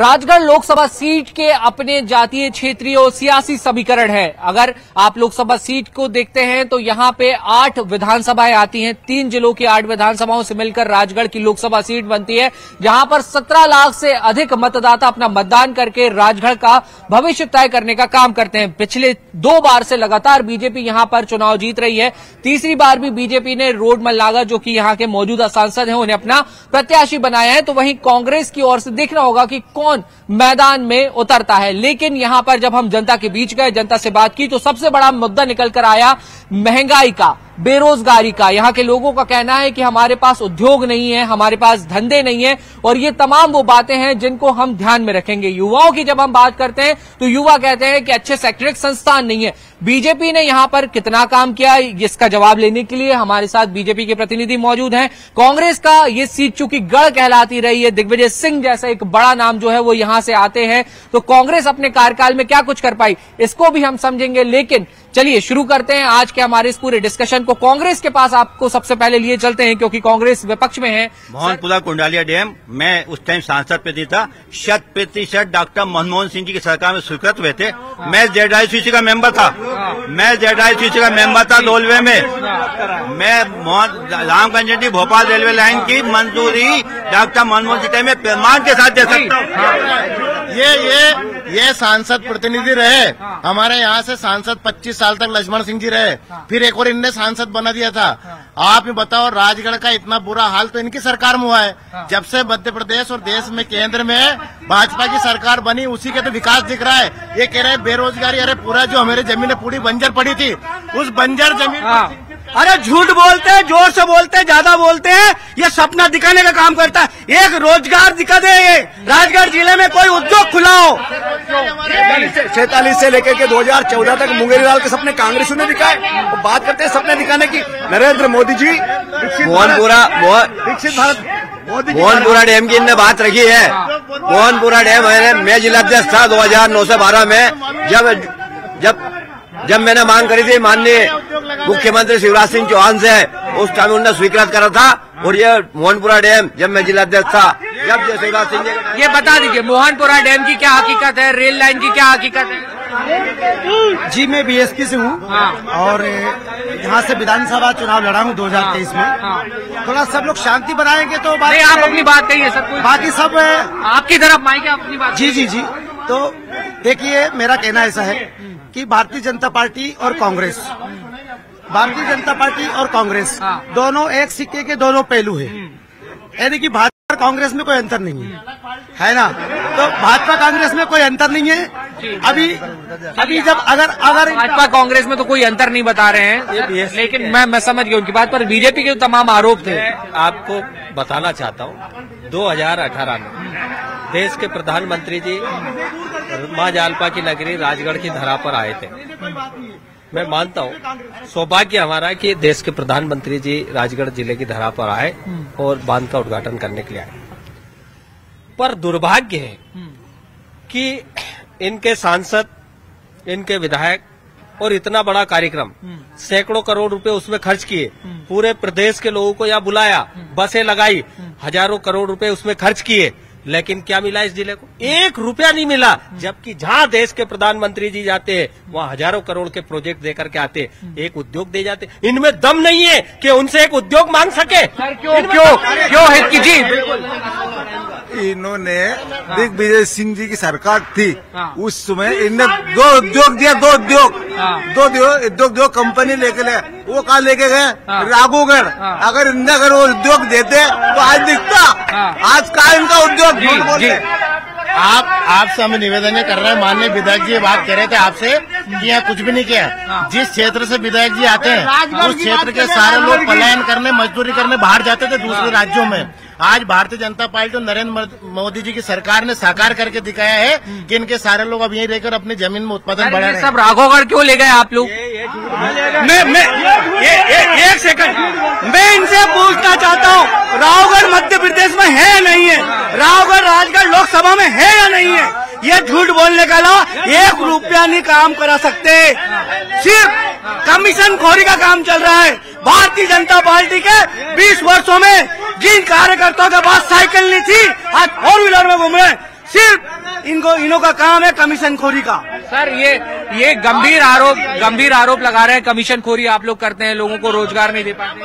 Rajgarh Lok Sabha seat के अपने जातीय क्षेत्रीय और सियासी समीकरण है। अगर आप लोकसभा सीट को देखते हैं तो यहां पे 8 विधानसभाएं आती हैं। 3 जिलों की 8 विधानसभाओं से मिलकर राजगढ़ की लोकसभा सीट बनती है, जहां पर 17 लाख से अधिक मतदाता अपना मतदान करके राजगढ़ का भविष्य तय करने का काम करते हैं। पिछले 2 बार से लगातार बीजेपी यहां पर चुनाव जीत रही है। तीसरी बार भी बीजेपी ने रोडमल नागर, जो कि यहां के मौजूदा सांसद हैं, उन्हें अपना प्रत्याशी बनाया है। तो वहीं कांग्रेस की ओर से देखना होगा कि कौन मैदान में उतरता है। लेकिन यहां पर जब हम जनता के बीच गए, जनता से बात की, तो सबसे बड़ा मुद्दा निकल कर आया महंगाई का, बेरोजगारी का। यहां के लोगों का कहना है कि हमारे पास उद्योग नहीं है, हमारे पास धंधे नहीं है, और ये तमाम वो बातें हैं जिनको हम ध्यान में रखेंगे। युवाओं की जब हम बात करते हैं तो युवा कहते हैं कि अच्छे शैक्षणिक संस्थान नहीं है। बीजेपी ने यहां पर कितना काम किया, इसका जवाब लेने के लिए हमारे साथ बीजेपी के प्रतिनिधि मौजूद हैं। कांग्रेस का ये सीट चूंकि गढ़ कहलाती रही है, दिग्विजय सिंह जैसा एक बड़ा नाम जो है वो यहां से आते हैं, तो कांग्रेस अपने कार्यकाल में क्या कुछ कर पाई, इसको भी हम समझेंगे। लेकिन चलिए शुरू करते हैं आज के हमारे इस पूरे डिस्कशन को। कांग्रेस के पास आपको सबसे पहले लिए चलते हैं, क्योंकि कांग्रेस विपक्ष में है। मोहनपुरा कुंडालिया डैम, मैं उस टाइम सांसद पे था। 100% डॉक्टर मनमोहन सिंह जी की सरकार में स्वीकृत हुए थे। मैं जेडआईसीसी का मेंबर था, रेलवे में। मैं रामगंज भोपाल रेलवे लाइन की मंजूरी डॉक्टर मनमोहन सिंह में प्रमाण के साथ दे सकता हूँ। ये सांसद प्रतिनिधि रहे हमारे यहाँ से, सांसद 25 साल तक लक्ष्मण सिंह जी रहे, फिर एक और इनने सांसद बना दिया था। आप ही बताओ, राजगढ़ का इतना बुरा हाल तो इनकी सरकार में हुआ है। जब से मध्य प्रदेश और देश में केंद्र में भाजपा की सरकार बनी, उसी के तो विकास दिख रहा है। ये कह रहे हैं बेरोजगारी, अरे पूरा जो हमारी जमीनें पूरी बंजर पड़ी थी, उस बंजर जमीन अरे झूठ बोलते हैं, जोर से बोलते हैं, ज्यादा बोलते हैं। ये सपना दिखाने का काम करता है। एक रोजगार दिखा दे, ये राजगढ़ जिले में कोई उद्योग खुला हो। 46 से लेकर के 2014 तक मुंगेरीलाल के सपने कांग्रेस ने दिखाए। वो बात करते हैं सपने दिखाने की, नरेंद्र मोदी जी मोहनपुरा डैम की इनने बात रखी है। मोहनपुरा डैम मैं जिलाध्यक्ष था 2009 से 12 में, जब मैंने मांग करी थी माननीय मुख्यमंत्री शिवराज सिंह चौहान से, उस टाइम उन्होंने स्वीकृत करा था। और ये मोहनपुरा डैम जब मैं जिलाध्यक्ष था, जब शिवराज सिंह ये बता दीजिए मोहनपुरा डैम की क्या हकीकत है, रेल लाइन की क्या हकीकत है? जी मैं बीएसपी से हूँ और यहाँ से विधानसभा चुनाव लड़ा हूँ 2023 में। थोड़ा सब लोग शांति बनाएंगे तो आप अपनी बात कहिए, सब कुछ बाकी सब आपकी तरफ माइक है, अपनी बात। जी। तो देखिए, मेरा कहना ऐसा है कि भारतीय जनता पार्टी और कांग्रेस दोनों एक सिक्के के दोनों पहलू है। यानी कि भाजपा और कांग्रेस में कोई अंतर नहीं है ना। तो भाजपा कांग्रेस में कोई अंतर नहीं है। अभी जब अगर भाजपा कांग्रेस में तो कोई अंतर नहीं बता रहे हैं, लेकिन मैं समझ गया उनकी बात। पर बीजेपी के तमाम आरोप थे। आपको बताना चाहता हूँ, 2018 में देश के प्रधानमंत्री जी माँ जालपा की नगरी राजगढ़ की धरा पर आए थे। मैं मानता हूँ सौभाग्य हमारा है कि देश के प्रधानमंत्री जी राजगढ़ जिले की धरा पर आए और बांध का उद्घाटन करने के लिए आए। पर दुर्भाग्य है कि इनके सांसद, इनके विधायक और इतना बड़ा कार्यक्रम, सैकड़ों करोड़ रुपए उसमें खर्च किए, पूरे प्रदेश के लोगों को यहाँ बुलाया, बसें लगाई, हजारों करोड़ रुपए उसमें खर्च किए, लेकिन क्या मिला इस जिले को? 1 रुपया नहीं मिला। जबकि जहाँ देश के प्रधानमंत्री जी जाते हैं वहाँ हजारों करोड़ के प्रोजेक्ट देकर के आते, एक उद्योग दे जाते। इनमें दम नहीं है कि उनसे एक उद्योग मांग सके। क्यों हित की जी? इन्होंने दिग्विजय सिंह जी की सरकार थी, उस समय इनने 2 उद्योग दिया, 2 उद्योग कंपनी लेके गए। वो कहाँ लेके गए? राघोगढ़। अगर इनने अगर वो उद्योग देते तो आज दिखता। आज का इनका उद्योग आपसे हम निवेदन कर रहे हैं, माननीय विधायक जी बात कह रहे थे आपसे कि यहाँ कुछ भी नहीं किया। जिस क्षेत्र से विधायक जी आते हैं उस क्षेत्र के सारे लोग पलायन करने, मजदूरी करने बाहर जाते थे दूसरे राज्यों में। आज भारतीय जनता पार्टी और नरेंद्र मोदी जी की सरकार ने साकार करके दिखाया है कि इनके सारे लोग अब यहीं रहकर अपनी जमीन में उत्पादन बढ़ा रहे हैं। सब राघोगढ़ क्यों ले गए आप लोग? एक सेकंड, मैं इनसे पूछना चाहता हूँ, राघोगढ़ मध्य प्रदेश में है या नहीं है? राघोगढ़ राजगढ़ लोकसभा में है या नहीं है? ये झूठ बोलने का अलावा 1 रुपया नहीं काम करा सकते। सिर्फ कमीशन खोरी का काम चल रहा है। भारतीय जनता पार्टी के 20 वर्षों में जिन कार्यकर्ताओं के पास साइकिल नहीं थी, आज 4 व्हीलर में घूम रहे, सिर्फ इन्हों का काम है कमीशन खोरी का। सर ये गंभीर आरोप लगा रहे हैं, कमीशन खोरी आप लोग करते हैं, लोगों को रोजगार नहीं दे पाते।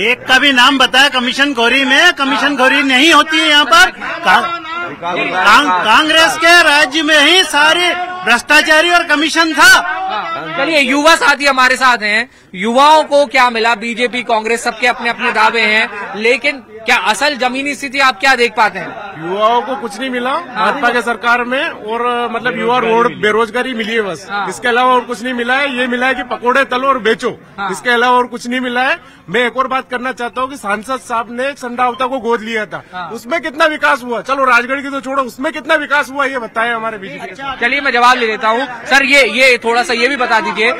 एक का भी नाम बताया कमीशन खोरी में? कमीशन खोरी नहीं होती है यहाँ पर। कांग्रेस के राज्य में ही सारे भ्रष्टाचारी और कमीशन था। चलिए, युवा साथी हमारे साथ हैं, युवाओं को क्या मिला? बीजेपी कांग्रेस सबके अपने अपने दावे हैं, लेकिन क्या असल जमीनी स्थिति आप क्या देख पाते हैं? युवाओं को कुछ नहीं मिला भाजपा के सरकार में, और मतलब युवा रोड बेरोजगारी मिली है बस। इसके अलावा और कुछ नहीं मिला है। ये मिला है कि पकोड़े तलो और बेचो, इसके अलावा और कुछ नहीं मिला है। मैं एक और बात करना चाहता हूँ कि सांसद साहब ने संडावता को गोद लिया था, उसमें कितना विकास हुआ? चलो राजगढ़ की तो छोड़ो, उसमें कितना विकास हुआ ये बताएं हमारे बीजेपी। चलिए मैं जवाब ले लेता हूँ। सर ये थोड़ा सा ये भी बता दीजिए,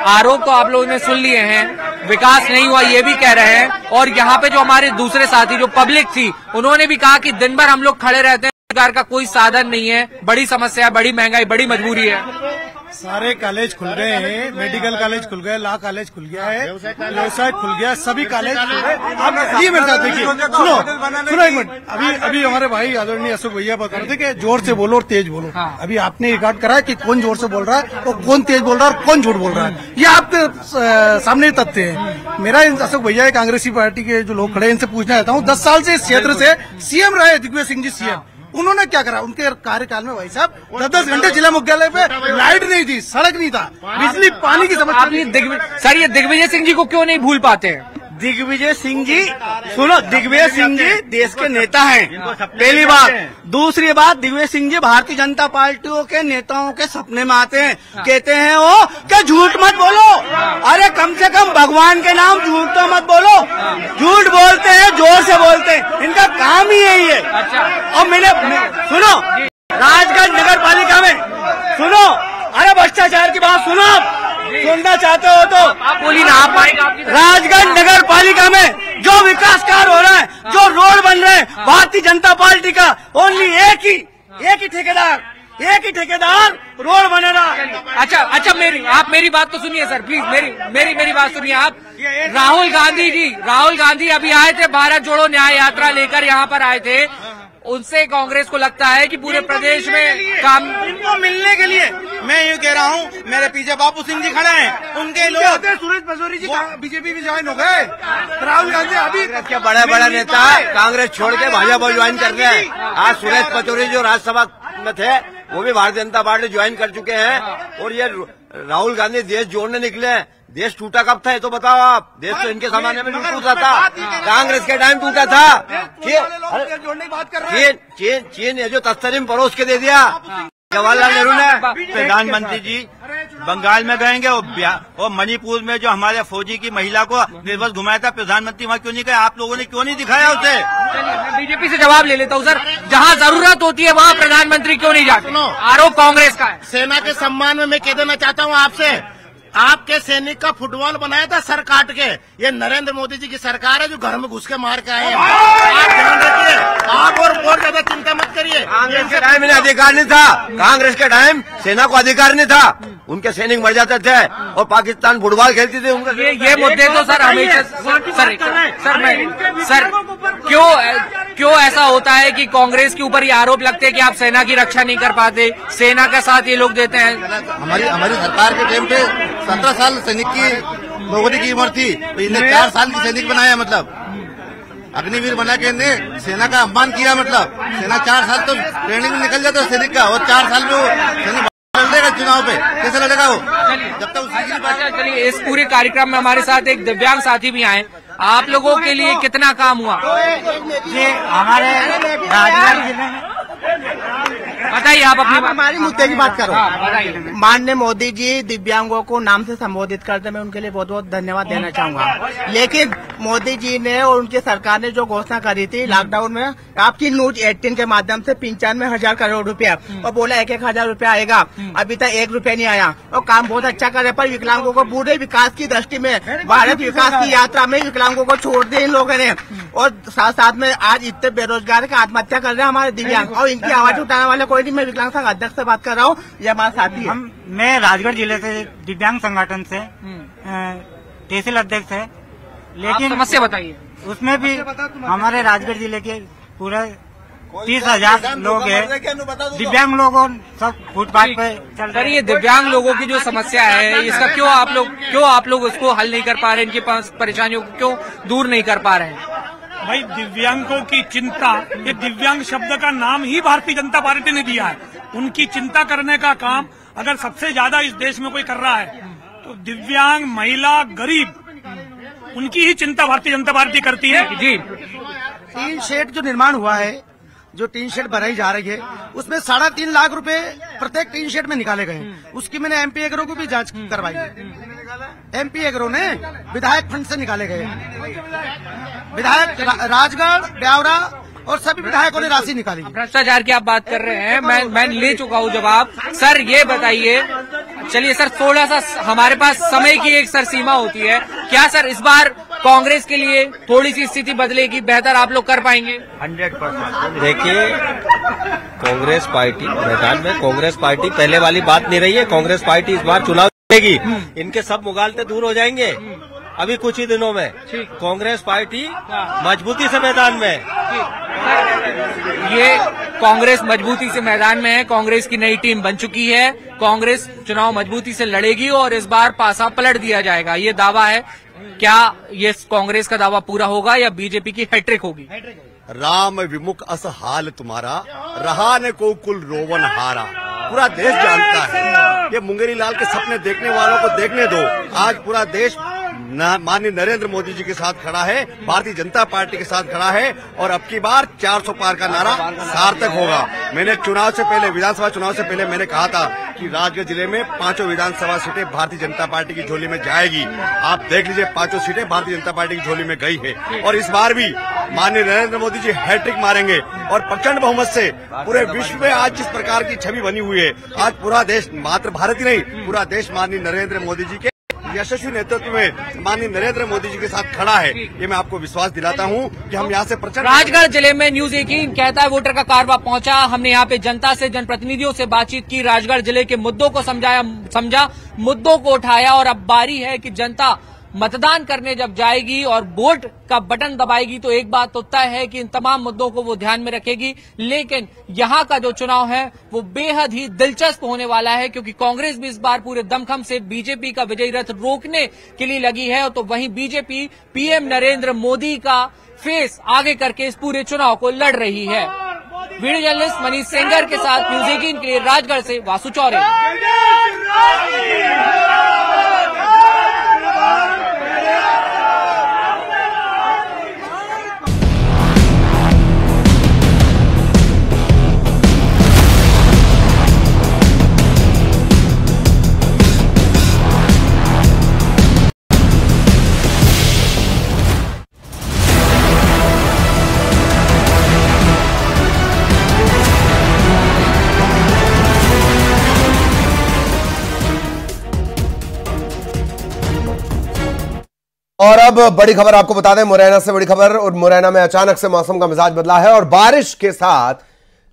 आरोप तो आप लोगों ने सुन लिए हैं, विकास नहीं हुआ ये भी कह रहे हैं, और यहाँ पे जो हमारे दूसरे साथी जो पब्लिक थी उन्होंने भी कहा कि दिन भर हम लोग खड़े रहते हैं, रोजगार का कोई साधन नहीं है, बड़ी समस्या है, बड़ी महंगाई, बड़ी मजबूरी है। सारे कॉलेज खुल गए हैं, मेडिकल कॉलेज खुल गए, लॉ कॉलेज खुल गया है, व्यवसाय खुल गया, सभी कॉलेज खुल गए। आप ये मेरे साथ देखिए, सुनो एक मिनट। अभी हमारे भाई आदरणीय अशोक भैया बता रहे थे कि जोर से बोलो और तेज बोलो। अभी आपने रिकॉर्ड करा है कि कौन जोर से बोल रहा है और कौन तेज बोल रहा है और कौन झूठ बोल रहा है, ये आपके सामने तथ्य है। मेरा अशोक भैया कांग्रेसी पार्टी के जो लोग खड़े हैं इनसे पूछना चाहता हूँ, 10 साल से इस क्षेत्र से सीएम रहे दिग्विजय सिंह जी सीएम, उन्होंने क्या करा? उनके कार्यकाल में भाई साहब 10-10 घंटे जिला मुख्यालय पे लाइट नहीं थी, सड़क नहीं था, बिजली पानी की समस्या। सर ये दिग्विजय सिंह जी को क्यों नहीं भूल पाते हैं? दिग्विजय सिंह जी, सुनो, दिग्विजय सिंह जी देश के नेता हैं, पहली बात। दूसरी बात, दिग्विजय सिंह जी भारतीय जनता पार्टियों के नेताओं के सपने में आते हैं, कहते हैं वो क्या झूठ मत बोलो, अरे कम से कम भगवान के नाम झूठ तो मत बोलो। झूठ बोलते हैं, जोर से बोलते हैं, इनका काम ही यही है। और मैंने सुनो, राजगढ़ नगर पालिका में सुनो, अरे भ्रष्टाचार की बात सुनो, सुनना चाहते हो तो आप बोलिए ना। आप राजगढ़ नगर पालिका में जो विकास कार्य हो रहा है, जो रोड बन रहे हैं, भारतीय जनता पार्टी का ओनली एक ही ठेकेदार रोड बने रहा। अच्छा, आप मेरी बात तो सुनिए सर, प्लीज मेरी बात सुनिए आप। राहुल गांधी अभी आए थे, भारत जोड़ो न्याय यात्रा लेकर यहाँ पर आए थे, उनसे कांग्रेस को लगता है कि पूरे प्रदेश में काम, इनको मिलने के लिए मैं ये कह रहा हूँ, मेरे पीछे बापू सिंह जी खड़े हैं, उनके लोग सूरज पचौरी जी बीजेपी में ज्वाइन हो गए, राहुल गांधी अभी के बड़े नेता कांग्रेस छोड़ के भाजपा ज्वाइन कर रहे हैं। आज सूरज पचौरी जो राज्यसभा में थे वो भी भारतीय जनता पार्टी ज्वाइन कर चुके हैं, और ये राहुल गांधी देश जोड़ने निकले हैं। देश टूटा कब था ये तो बताओ आप? देश तो इनके जमाने में नहीं टूटा था, कांग्रेस के टाइम टूटा था। चीन ये जो तस्तरीम परोस के दे दिया जवाहरलाल नेहरू ने। प्रधानमंत्री जी बंगाल में गएंगे और मणिपुर में जो हमारे फौजी की महिला को निर्वस घुमाया था, प्रधानमंत्री वहाँ क्यों नहीं गए? आप लोगों ने क्यों नहीं दिखाया उसे? मैं बीजेपी से जवाब ले लेता हूँ सर, जहाँ जरूरत होती है वहाँ प्रधानमंत्री क्यों नहीं जाते? आरोप कांग्रेस का है। सेना के सम्मान में मैं कह देना चाहता हूँ आपसे, आपके सैनिक का फुटबॉल बनाया था सर काट के। ये नरेंद्र मोदी जी की सरकार है जो घर में घुस के मार के आए हैं। आप ध्यान रखिए, आप और बहुत ज्यादा चिंता मत करिए। कांग्रेस के टाइम इन्हें अधिकार नहीं था, कांग्रेस के टाइम सेना को अधिकार नहीं था, उनके सैनिक मर जाते थे और पाकिस्तान फुटबॉल खेलती थी। उनका ये मुद्दे तो सर हमेशा सर क्यों ऐसा होता है कि कांग्रेस के ऊपर ये आरोप लगते हैं कि आप सेना की रक्षा नहीं कर पाते, सेना का साथ ये लोग देते हैं? हमारी सरकार के टाइम पे 17 साल सैनिक की नौकरी की उम्र थी, तो इन्हें 4 साल की सैनिक बनाया, मतलब अग्निवीर बना के इन्हें सेना का अपमान किया। मतलब सेना 4 साल तो ट्रेनिंग में निकल जाता है सैनिक का, और 4 साल में वो सैनिक लड़ेगा चुनाव पे, कैसे लड़ेगा वो? जब तक उसकी चलिए, इस पूरे कार्यक्रम में हमारे साथ एक दिव्यांग साथी भी आए। आप लोगों के लिए कितना काम हुआ? ये हमारे राजगढ़ जिले में बताइए, आप हमारी मुद्दे की बात करो। बताइए। माननीय मोदी जी दिव्यांगों को नाम से संबोधित करते, मैं उनके लिए बहुत बहुत धन्यवाद देना चाहूंगा। लेकिन मोदी जी ने और उनकी सरकार ने जो घोषणा करी थी लॉकडाउन में, आपकी न्यूज 18 के माध्यम से 95,000 करोड़ रुपया, और बोला 1,000 रुपया आएगा, अभी तक 1 रुपया नहीं आया। और काम बहुत अच्छा करे, पर विकलांगों को पूरे विकास की दृष्टि में, भारत विकास की यात्रा में विकलांगों को छोड़ दिया इन लोगों ने। और साथ में आज इतने बेरोजगार का आत्महत्या कर रहे हैं हमारे दिव्यांग, और इनकी आवाज उठाने वाले कोई नहीं। मैं विकलांग संघ अध्यक्ष से बात कर रहा हूँ, ये हमारा साथी है। मैं राजगढ़ जिले से दिव्यांग संगठन से तहसील अध्यक्ष है, लेकिन समस्या बताइए। उसमें भी हमारे राजगढ़ जिले के पूरा 30,000 लोग हैं, दिव्यांग लोगों सब फुटपाथ पे चल सर, ये दिव्यांग लोगों की जो समस्या है, इसका क्यों आप लोग उसको हल नहीं कर पा रहे, इनकी परेशानियों को क्यों दूर नहीं कर पा रहे हैं? भाई, दिव्यांगों की चिंता, ये दिव्यांग शब्द का नाम ही भारतीय जनता पार्टी ने दिया है। उनकी चिंता करने का काम अगर सबसे ज्यादा इस देश में कोई कर रहा है तो दिव्यांग, महिला, गरीब, उनकी ही चिंता भारतीय जनता पार्टी करती है। जी, टीन शेड जो निर्माण हुआ है, जो टीन शेड बनाई जा रही है, उसमें 3.5 लाख रुपए प्रत्येक टीन शेड में निकाले गए। उसकी मैंने एमपी एग्रो को भी जांच करवाई है। एमपी एग्रो ने विधायक फंड से निकाले गए। विधायक राजगढ़, ब्यावरा और सभी विधायकों ने राशि निकाली। भ्रष्टाचार की आप बात कर रहे हैं, मैं ले चुका हूं जवाब। सर, ये बताइए, चलिए सर, थोड़ा सा हमारे पास समय की एक सर सीमा होती है, क्या सर इस बार कांग्रेस के लिए थोड़ी सी स्थिति बदलेगी, बेहतर आप लोग कर पाएंगे? 100%। देखिए, कांग्रेस पार्टी मैदान में, कांग्रेस पार्टी पहले वाली बात नहीं रही है। कांग्रेस पार्टी इस बार चुनाव जीतेगी, इनके सब मुगालते दूर हो जाएंगे अभी कुछ ही दिनों में। कांग्रेस पार्टी मजबूती से मैदान में। ये कांग्रेस मजबूती से मैदान में है, कांग्रेस की नई टीम बन चुकी है, कांग्रेस चुनाव मजबूती से लड़ेगी और इस बार पासा पलट दिया जाएगा, ये दावा है। क्या ये कांग्रेस का दावा पूरा होगा या बीजेपी की हैट्रिक होगी? राम विमुख अस हाल तुम्हारा, रहा ने को कुल रोवन हारा। पूरा देश जानता है, ये मुंगेरी लाल के सपने देखने वालों को देखने दो। आज पूरा देश माननीय नरेंद्र मोदी जी के साथ खड़ा है, भारतीय जनता पार्टी के साथ खड़ा है और अब की बार 400 पार का नारा सार्थक होगा। मैंने चुनाव से पहले, विधानसभा चुनाव से पहले मैंने कहा था कि राजगढ़ जिले में 5 विधानसभा सीटें भारतीय जनता पार्टी की झोली में जाएगी। आप देख लीजिए, 5 सीटें भारतीय जनता पार्टी की झोली में गई है और इस बार भी माननीय नरेंद्र मोदी जी हैट्रिक मारेंगे और प्रचंड बहुमत से पूरे विश्व में आज जिस प्रकार की छवि बनी हुई है, आज पूरा देश, मात्र भारत ही नहीं, पूरा देश माननीय नरेंद्र मोदी जी के यशस्वी नेतृत्व में माननीय नरेंद्र मोदी जी के साथ खड़ा है। ये मैं आपको विश्वास दिलाता हूं कि हम यहाँ से प्रचंड। राजगढ़ जिले में न्यूज 18 कहता है वोटर का कारवा पहुंचा। हमने यहाँ पे जनता से, जनप्रतिनिधियों से बातचीत की, राजगढ़ जिले के मुद्दों को समझा, मुद्दों को उठाया और अब बारी है कि जनता मतदान करने जब जाएगी और वोट का बटन दबाएगी तो एक बात तो तय है कि इन तमाम मुद्दों को वो ध्यान में रखेगी। लेकिन यहाँ का जो चुनाव है वो बेहद ही दिलचस्प होने वाला है, क्योंकि कांग्रेस भी इस बार पूरे दमखम से बीजेपी का विजयी रथ रोकने के लिए लगी है, तो वहीं बीजेपी पीएम नरेंद्र मोदी का फेस आगे करके इस पूरे चुनाव को लड़ रही है। वीडियो जर्नलिस्ट मनीष सेंगर के साथ न्यूज 18 के लिए राजगढ़ से वासु चौरे। और अब बड़ी खबर आपको बता दें, मुरैना से बड़ी खबर। और मुरैना में अचानक से मौसम का मिजाज बदला है और बारिश के साथ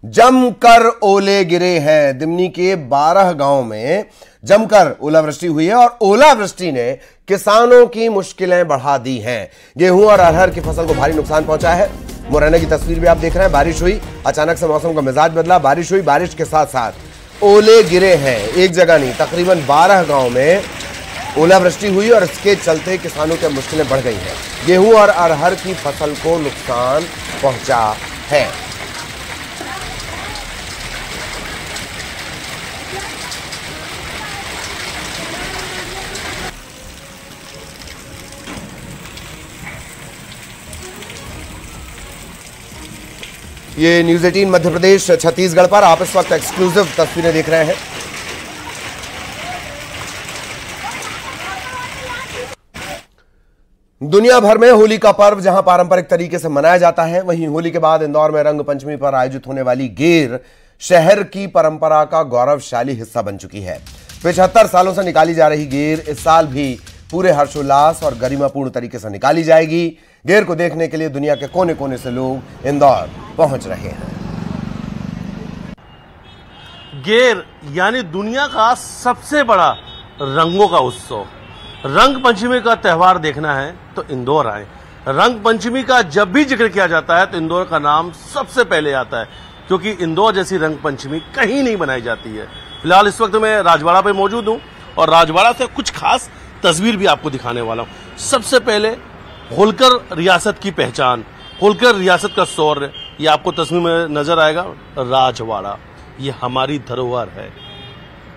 जमकर ओले गिरे हैं। दिमनी के 12 गांव में जमकर ओलावृष्टि हुई है और ओलावृष्टि ने किसानों की मुश्किलें बढ़ा दी हैं। गेहूं और अरहर की फसल को भारी नुकसान पहुंचा है। मुरैना की तस्वीर भी आप देख रहे हैं। बारिश हुई, अचानक से मौसम का मिजाज बदला, बारिश हुई, बारिश के साथ साथ ओले गिरे हैं। एक जगह नहीं, तकरीबन 12 गांव में ओलावृष्टि हुई और इसके चलते किसानों की मुश्किलें बढ़ गई हैं। गेहूं और अरहर की फसल को नुकसान पहुंचा है। ये न्यूज 18 मध्य प्रदेश छत्तीसगढ़ पर आप इस वक्त एक्सक्लूसिव तस्वीरें देख रहे हैं। दुनिया भर में होली का पर्व जहां पारंपरिक तरीके से मनाया जाता है, वहीं होली के बाद इंदौर में रंग पंचमी पर आयोजित होने वाली गेर शहर की परंपरा का गौरवशाली हिस्सा बन चुकी है। 75 सालों से निकाली जा रही गेर इस साल भी पूरे हर्षोल्लास और गरिमापूर्ण तरीके से निकाली जाएगी। गेर को देखने के लिए दुनिया के कोने कोने से लोग इंदौर पहुंच रहे हैं। गेर यानी दुनिया का सबसे बड़ा रंगों का उत्सव, रंग पंचमी का त्यौहार देखना है तो इंदौर आए। रंग पंचमी का जब भी जिक्र किया जाता है तो इंदौर का नाम सबसे पहले आता है, क्योंकि इंदौर जैसी रंग पंचमी कहीं नहीं बनाई जाती है। फिलहाल इस वक्त मैं राजवाड़ा पे मौजूद हूं और राजवाड़ा से कुछ खास तस्वीर भी आपको दिखाने वाला हूं। सबसे पहले होलकर रियासत की पहचान, होलकर रियासत का शौर्य, ये आपको तस्वीर में नजर आएगा। राजवाड़ा ये हमारी धरोहर है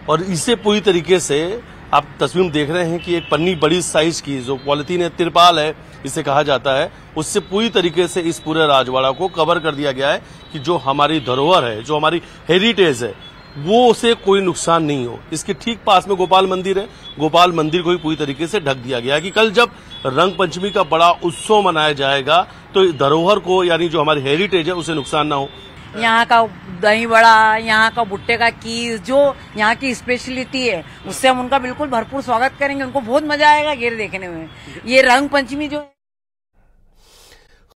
और इसे पूरी तरीके से आप तस्वीर में देख रहे हैं कि एक पन्नी बड़ी साइज की जो पॉलिथीन है, तिरपाल है इसे कहा जाता है, उससे पूरी तरीके से इस पूरे राजवाड़ा को कवर कर दिया गया है कि जो हमारी धरोहर है, जो हमारी हेरिटेज है, वो उसे कोई नुकसान नहीं हो। इसके ठीक पास में गोपाल मंदिर है, गोपाल मंदिर को भी पूरी तरीके से ढक दिया गया है कि कल जब रंग पंचमी का बड़ा उत्सव मनाया जाएगा तो धरोहर को यानी जो हमारी हेरिटेज है उसे नुकसान ना हो। यहाँ का दही बड़ा, यहाँ का भुट्टे का कीस जो यहाँ की स्पेशलिटी है, उससे हम उनका बिल्कुल भरपूर स्वागत करेंगे। उनको बहुत मजा आएगा ये देखने में। ये रंग पंचमी जो